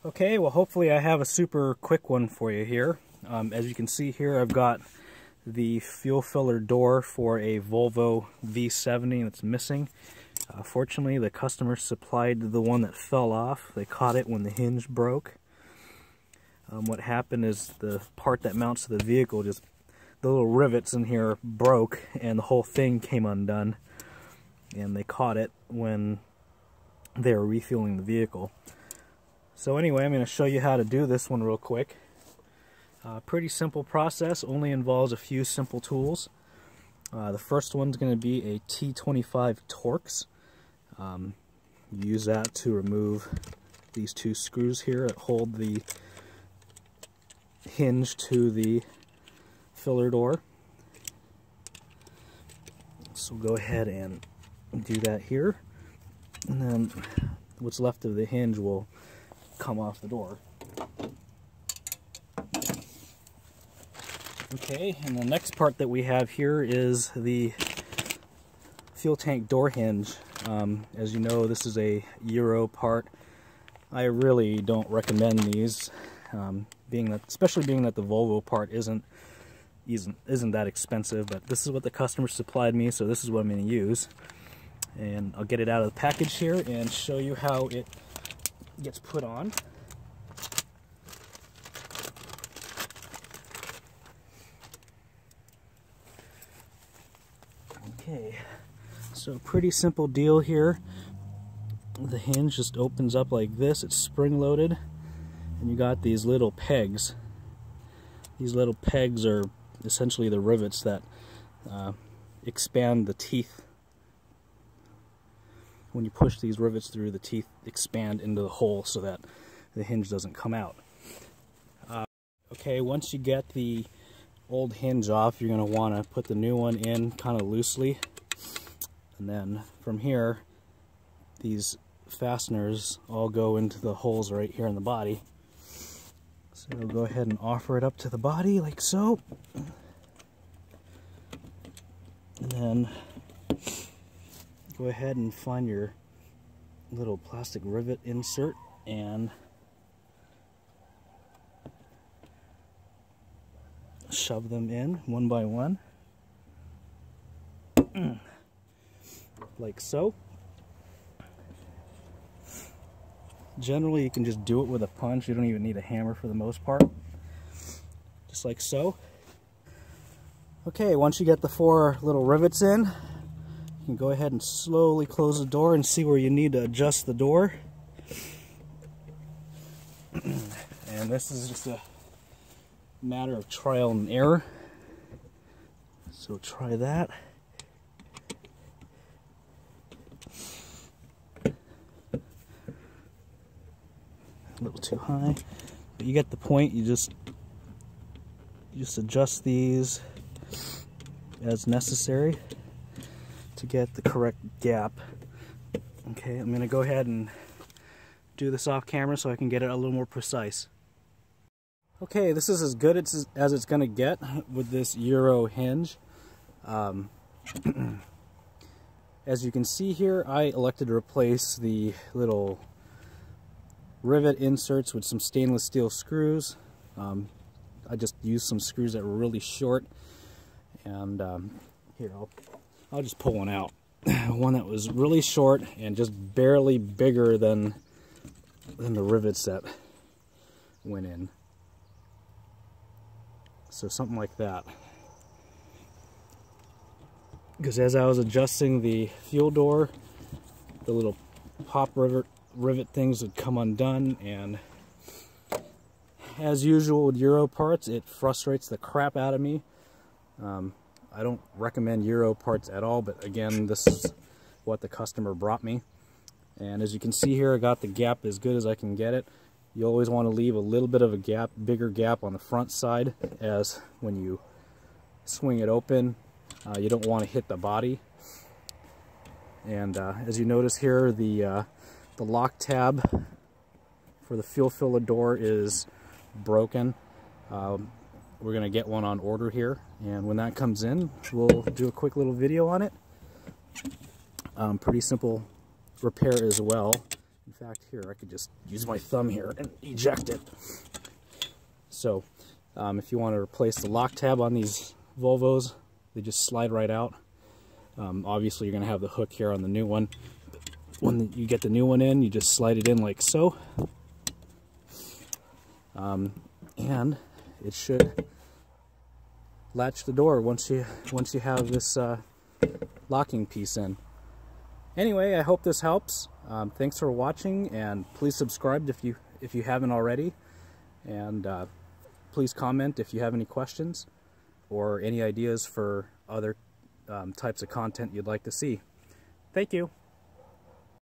Okay, well hopefully I have a super quick one for you here. As you can see here, I've got the fuel filler door for a Volvo V70 that's missing. Fortunately, the customer supplied the one that fell off. They caught it when the hinge broke. What happened is the part that mounts to the vehicle, just the little rivets in here broke and the whole thing came undone. And they caught it when they were refueling the vehicle. So anyway, I'm going to show you how to do this one real quick. Pretty simple process, only involves a few simple tools. The first one's going to be a T25 Torx. Use that to remove these two screws here that hold the hinge to the filler door. So go ahead and do that here, and then what's left of the hinge will come off the door. Okay, and the next part that we have here is the fuel tank door hinge. As you know, this is a Euro part. I really don't recommend these, especially being that the Volvo part isn't that expensive. But this is what the customer supplied me, so this is what I'm going to use. And I'll get it out of the package here and show you how it gets put on. Okay, so pretty simple deal here. The hinge just opens up like this. It's spring-loaded, and you got these little pegs. These little pegs are essentially the rivets that expand the teeth. When you push these rivets through, the teeth expand into the hole so that the hinge doesn't come out. Okay, once you get the old hinge off, you're going to want to put the new one in kind of loosely. And then from here, these fasteners all go into the holes right here in the body. So we'll go ahead and offer it up to the body like so. And then go ahead and find your little plastic rivet insert and shove them in one by one, like so. Generally, you can just do it with a punch. You don't even need a hammer for the most part. Just like so. Okay, once you get the 4 little rivets in, you can go ahead and slowly close the door and see where you need to adjust the door. And this is just a matter of trial and error. So try that. A little too high, but you get the point. You just adjust these as necessary to get the correct gap. Okay, I'm going to go ahead and do this off camera so I can get it a little more precise. Okay, this is as good as it's going to get with this Euro hinge. As you can see here, I elected to replace the little rivet inserts with some stainless steel screws. I just used some screws that were really short, and here, I'll just pull one out. One that was really short and just barely bigger than the rivets that went in. So something like that. Because as I was adjusting the fuel door, the little pop rivet things would come undone, and as usual with Euro parts, it frustrates the crap out of me. I don't recommend Euro parts at all, but again, this is what the customer brought me. And as you can see here, I got the gap as good as I can get it. You always want to leave a little bit of a gap, bigger gap on the front side, as when you swing it open, you don't want to hit the body. And as you notice here, the lock tab for the fuel filler door is broken. We're going to get one on order here, and when that comes in, we'll do a quick little video on it. Pretty simple repair as well. In fact, here, I could just use my thumb here and eject it. So, if you want to replace the lock tab on these Volvos, they just slide right out. Obviously, you're going to have the hook here on the new one. When you get the new one in, you just slide it in like so. And it should latch the door once you have this locking piece in. Anyway, I hope this helps. Thanks for watching, and please subscribe if you haven't already. And please comment if you have any questions or any ideas for other types of content you'd like to see. Thank you.